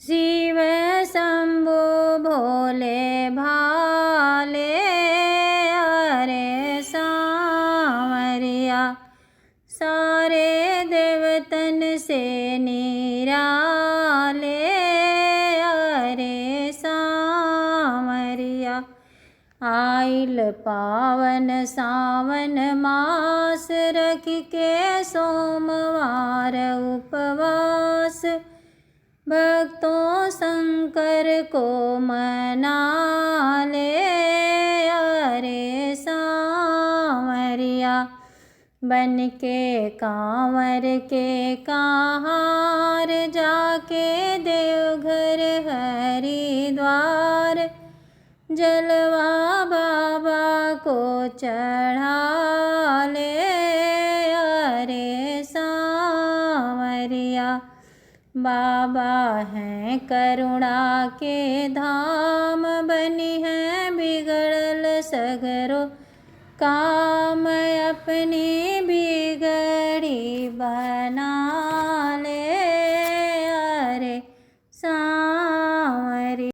शिव शंभु भोले भाले, अरे सांवरिया सारे देवतन से निराले, अरे सांवरिया। आइल पावन सावन मास, रख के सोमवार उपवास, भक्तों शंकर को मना ले, अरे सांवरिया। बन के कांवर के कहार, जाके देवघर हरिद्वार, जलवा बाबा को चढ़ा ले, अरे सांवरिया। बाबा हैं करुणा के धाम, बनी है बिगड़ल सगरो काम, अपनी बिगड़ी बना ले,